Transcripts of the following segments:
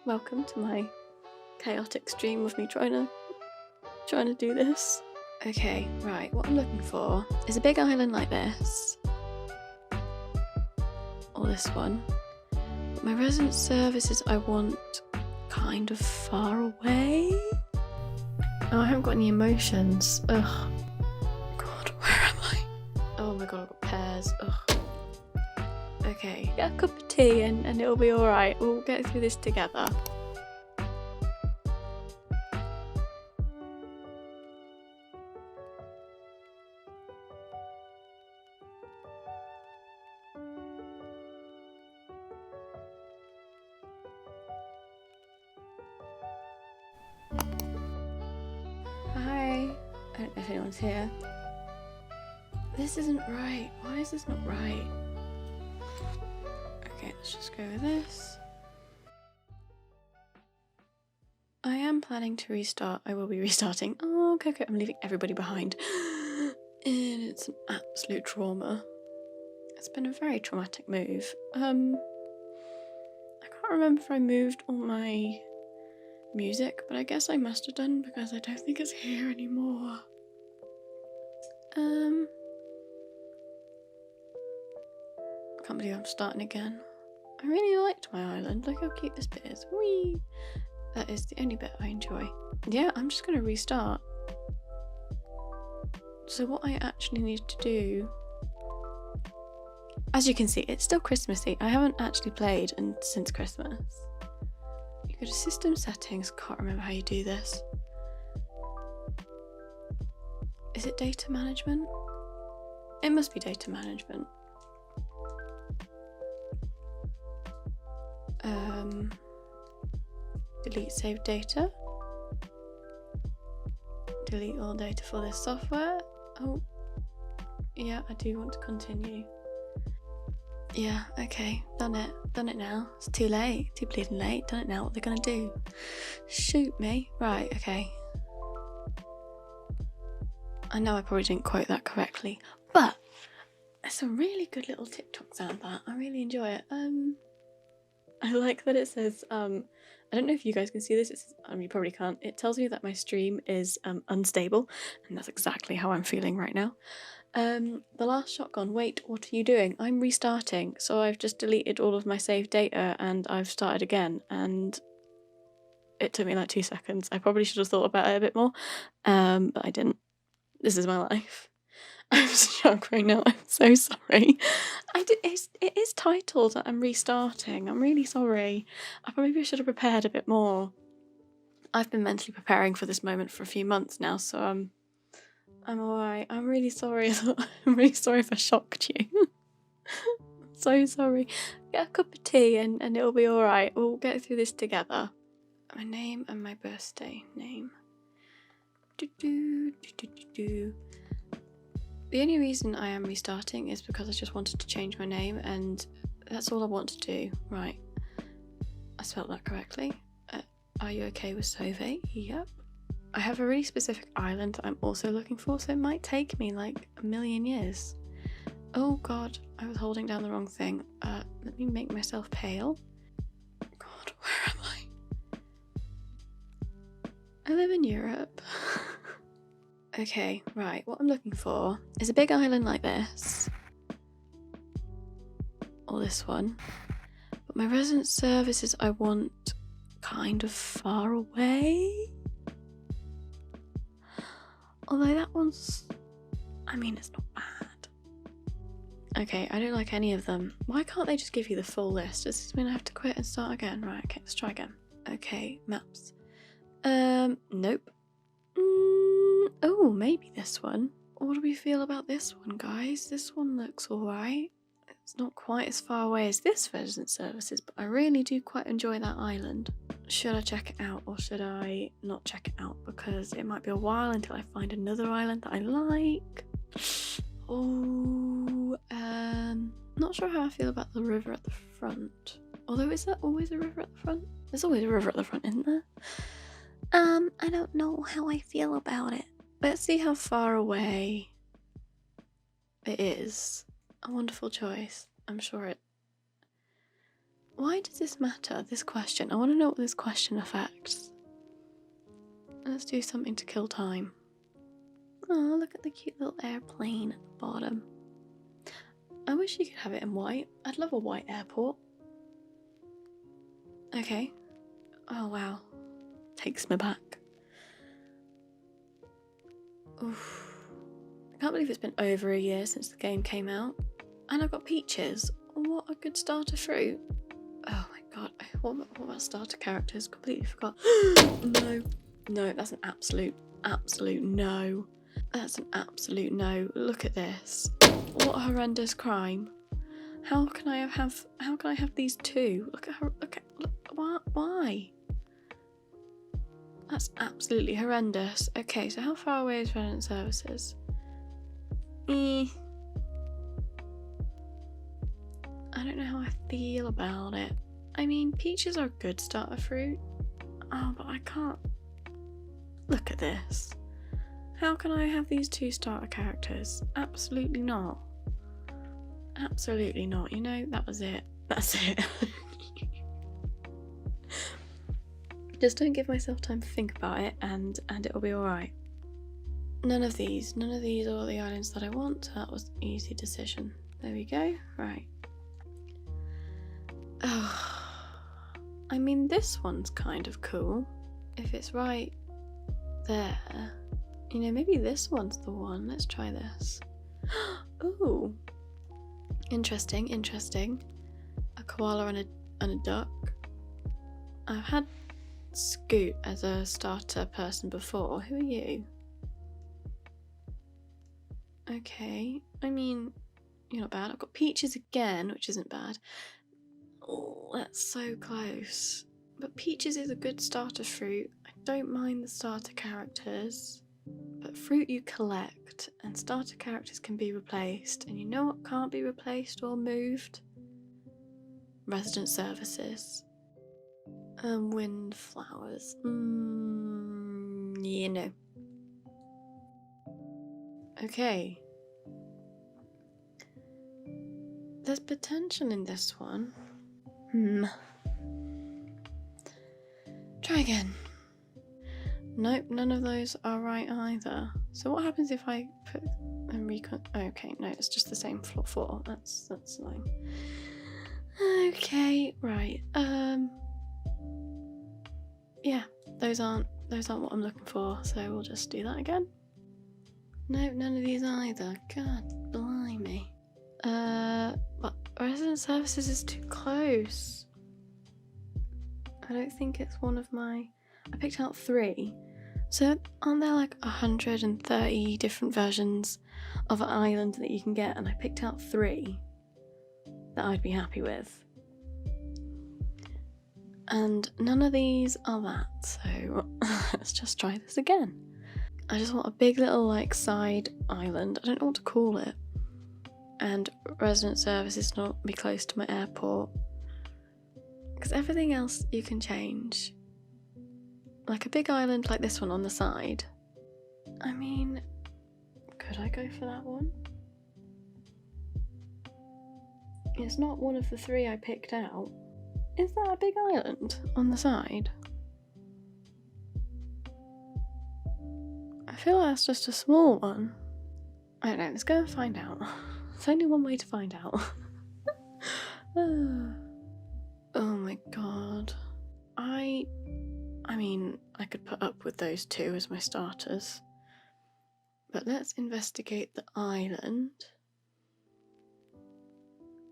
welcome to my chaotic stream of me trying to do this. Okay, right, what I'm looking for is a big island like this. Or this one. My resident services I want kind of far away. Oh, I haven't got any emotions. Ugh. God, where am I? Oh my god, I've got pears. Ugh. Okay, get a cup of tea and it'll be alright. We'll get through this together. Hi. I don't know if anyone's here. This isn't right. Why is this not right? Okay, let's just go with this. I am planning to restart. I will be restarting. Oh, okay, I'm leaving everybody behind. And it's an absolute trauma. It's been a very traumatic move. I can't remember if I moved all my music, but I guess I must have done because I don't think it's here anymore. I can't believe I'm starting again. I really liked my island. Look how cute this bit is. Whee! That is the only bit I enjoy. Yeah, I'm just going to restart. So what I actually need to do... As you can see, it's still Christmassy. I haven't actually played since Christmas. You go to system settings. Can't remember how you do this. Is it data management? It must be data management. Delete saved data. Delete all data for this software. Oh, yeah, I do want to continue. Yeah, okay, done it now. It's too late, too bleeding late. Done it now. What they're gonna do? Shoot me? Right, okay. I know I probably didn't quote that correctly, but it's a really good little TikTok sound that. I really enjoy it. I like that it says, I don't know if you guys can see this, it's, you probably can't. It tells me that my stream is unstable, and that's exactly how I'm feeling right now. The last shotgun, wait, what are you doing? I'm restarting, so I've just deleted all of my saved data and I've started again, and it took me like 2 seconds. I probably should have thought about it a bit more, but I didn't. This is my life. I'm shocked right now. I'm so sorry. It is titled I'm restarting. I'm really sorry. I probably should have prepared a bit more. I've been mentally preparing for this moment for a few months now, so I'm alright. I'm really sorry. I'm really sorry if I shocked you. So sorry. Get a cup of tea and it'll be alright. We'll get through this together. My name and my birthday name. The only reason I am restarting is because I just wanted to change my name, and that's all I want to do. Right. I spelled that correctly. Are you okay with Sauve? Yep. I have a really specific island that I'm also looking for, so it might take me like a million years. Oh god, I was holding down the wrong thing. Let me make myself pale. God, where am I? I live in Europe. Okay, right, what I'm looking for is a big island like this. Or this one. But my resident services I want kind of far away. Although that one's... I mean, it's not bad. Okay, I don't like any of them. Why can't they just give you the full list? Does this mean I have to quit and start again? Right, okay, let's try again. Okay, maps. Nope. Oh, maybe this one. What do we feel about this one, guys? This one looks alright. It's not quite as far away as this resident services, but I really do quite enjoy that island. Should I check it out or should I not check it out? Because it might be a while until I find another island that I like. Oh, not sure how I feel about the river at the front. Although, is there always a river at the front? There's always a river at the front, isn't there? I don't know how I feel about it. Let's see how far away it is. A wonderful choice. I'm sure it Why does this matter? This question. I want to know what this question affects. Let's do something to kill time. Oh, look at the cute little airplane at the bottom. I wish you could have it in white. I'd love a white airport. Okay. Oh, wow. Takes me back. Oof. I can't believe it's been over a year since the game came out. And I've got peaches. What a good starter fruit. Oh my god. What about starter characters? Completely forgot. No. No, that's an absolute no. That's an absolute no. Look at this. What a horrendous crime. How can I have these two? Look, why? That's absolutely horrendous. Okay, so how far away is Resident Services? I don't know how I feel about it. I mean, peaches are a good starter fruit. Oh, but I can't. Look at this. How can I have these two starter characters? Absolutely not. Absolutely not. You know, that was it. That's it. Just don't give myself time to think about it and it'll be alright. None of these are all the islands that I want. That was an easy decision. There we go. Right. Oh, I mean, this one's kind of cool. If it's right there. You know, maybe this one's the one. Let's try this. Ooh. Interesting. A koala and a duck. I've had Scoot as a starter person before. Who are you? Okay. I mean, you're not bad. I've got peaches again, which isn't bad. Oh, that's so close. But peaches is a good starter fruit. I don't mind the starter characters. But fruit you collect, and starter characters can be replaced. And you know what can't be replaced or moved? Resident Services. Windflowers. You know. Okay. There's potential in this one. Try again. Nope, none of those are right either. So what happens if I put and recon? Okay, no, it's just the same floor 4. That's annoying. Okay, right. Yeah, those aren't what I'm looking for. So we'll just do that again. No, none of these either. God blimey. But Resident Services is too close. I don't think it's one of my. I picked out 3. So aren't there like 130 different versions of an island that you can get? And I picked out 3 that I'd be happy with. And none of these are that. So let's just try this again. I just want a big little like side island. I don't know what to call it. And Resident Services not be close to my airport. Because everything else you can change. Like a big island like this one on the side. I mean, could I go for that one? It's not one of the 3 I picked out. Is that a big island on the side? I feel like that's just a small one. I don't know, let's go and find out. There's only one way to find out. Oh my god. I mean, I could put up with those 2 as my starters. But let's investigate the island.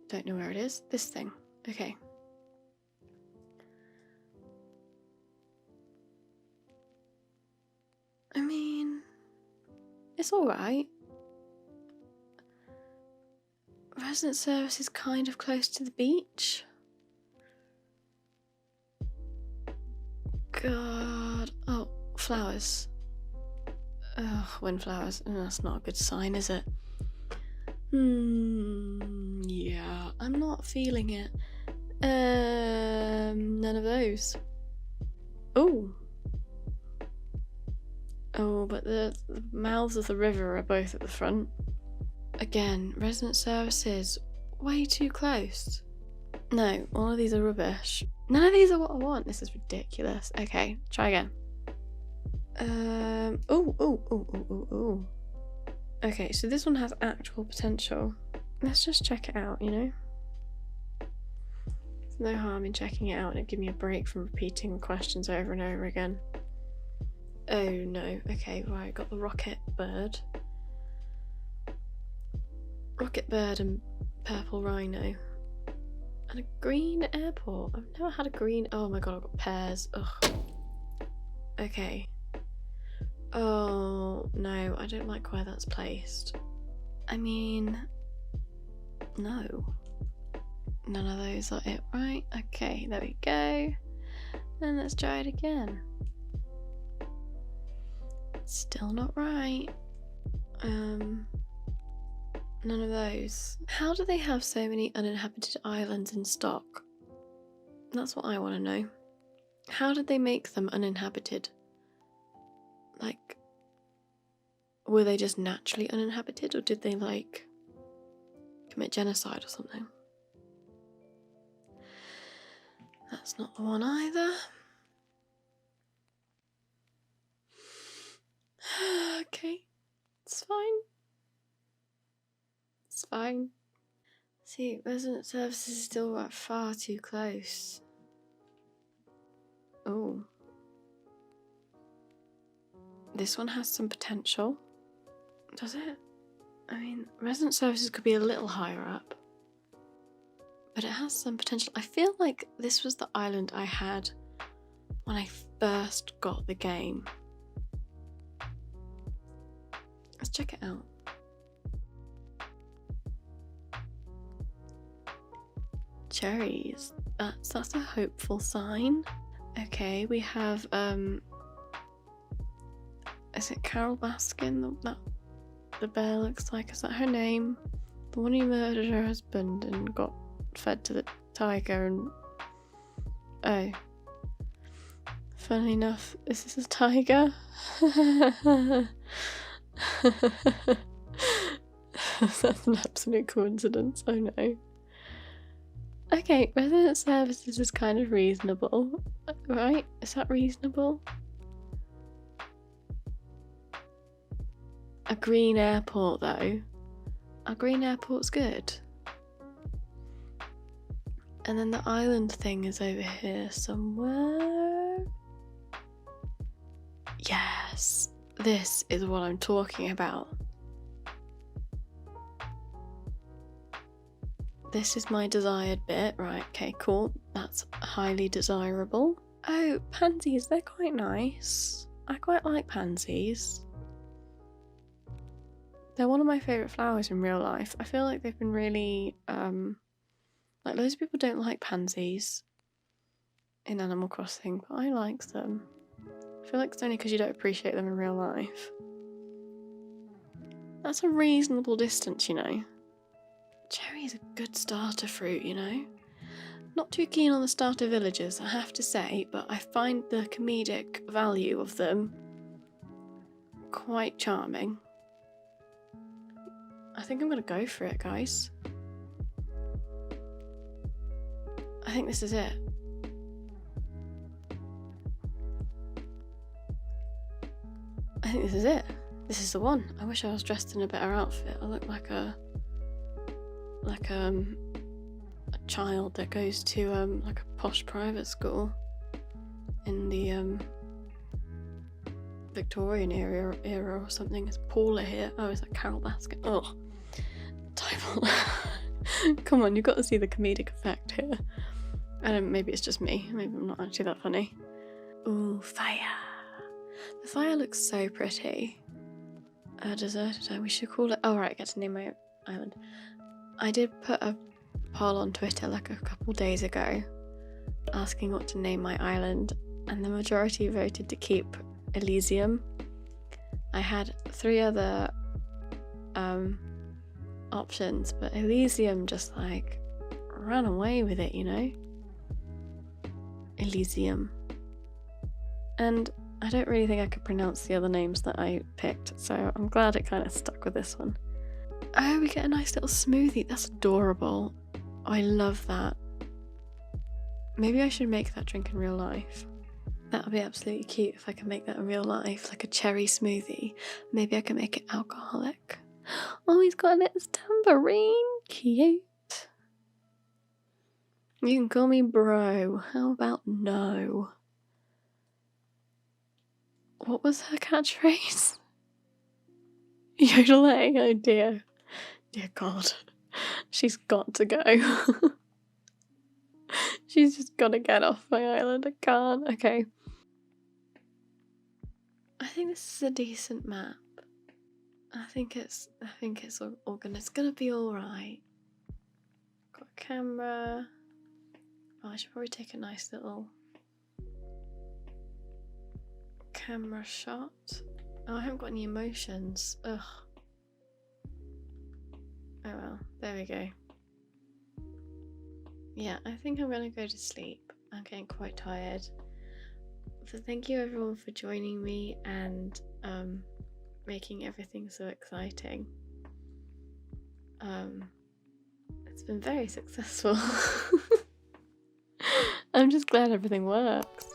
Don't know where it is. This thing. Okay. I mean, it's alright. Resident Service is kind of close to the beach. God. Oh, flowers. Ugh, windflowers. That's not a good sign, is it? Yeah, I'm not feeling it. None of those. Oh, but the mouths of the river are both at the front. Again, Resident Services, way too close. No, all of these are rubbish. None of these are what I want. This is ridiculous. Okay, try again. Oh. Okay, so this one has actual potential. Let's just check it out, you know? There's no harm in checking it out and it give me a break from repeating the questions over and over again. Oh no, okay, right, got the rocket bird. Rocket bird and purple rhino. And a green airport. I've never had a green. Oh my god, I've got pears. Ugh. Okay. Oh no, I don't like where that's placed. I mean, no. None of those are it, right? Okay, there we go. And let's try it again. Still not right. None of those. How do they have so many uninhabited islands in stock? That's what I want to know. How did they make them uninhabited? Like, were they just naturally uninhabited, or did they, like, commit genocide or something? That's not the one either. Okay, it's fine. It's fine. See, resident services is still far too close. Oh. This one has some potential. Does it? I mean, resident services could be a little higher up. But it has some potential. I feel like this was the island I had when I first got the game. Let's check it out. Cherries. That's a hopeful sign. Okay, we have is it Carol Baskin that the bear looks like? Is that her name? The one who murdered her husband and got fed to the tiger and... Oh. Funnily enough, is this a tiger? That's an absolute coincidence, oh no. Okay, resident services is kind of reasonable, right? Is that reasonable? A green airport though. A green airport's good. And then the island thing is over here somewhere. Yes, this is what I'm talking about. This is my desired bit. Right, okay, cool. That's highly desirable. Oh, pansies, they're quite nice. I quite like pansies. They're one of my favourite flowers in real life. I feel like they've been really, like loads of people don't like pansies in Animal Crossing, but I like them. I feel like it's only because you don't appreciate them in real life. That's a reasonable distance, you know. Cherry is a good starter fruit, you know. Not too keen on the starter villagers, I have to say, but I find the comedic value of them quite charming. I think I'm gonna go for it, guys. I think this is it. I think this is it. This is the one. I wish I was dressed in a better outfit. I look like a child that goes to like a posh private school in the Victorian era or something. Is Paula here? Oh, is that Carol Baskin? Oh, typo. Come on, you've got to see the comedic effect here. I don't. Maybe it's just me. Maybe I'm not actually that funny. Ooh, fire! The fire looks so pretty. Deserted. We should call it. Oh right, I get to name my island. I did put a poll on Twitter like a couple days ago asking what to name my island, and the majority voted to keep Elysium. I had 3 other options, but Elysium just like ran away with it, you know? Elysium. And I don't really think I could pronounce the other names that I picked, so I'm glad it kind of stuck with this one. Oh, we get a nice little smoothie. That's adorable. I love that. Maybe I should make that drink in real life. That would be absolutely cute if I can make that in real life, like a cherry smoothie. Maybe I can make it alcoholic. Oh, he's got a little tambourine. Cute. You can call me bro. How about no? What was her catchphrase? Yodeling? Oh dear. Dear God. She's got to go. She's just gotta get off my island. I can't. Okay. I think this is a decent map. I think it's all gonna. It's gonna be all right. Got a camera. Oh, I should probably take a nice little camera shot. Oh, I haven't got any emotions. Ugh. Oh well, there we go. Yeah, I think I'm gonna go to sleep. I'm getting quite tired. So thank you everyone for joining me and making everything so exciting. It's been very successful. I'm just glad everything works.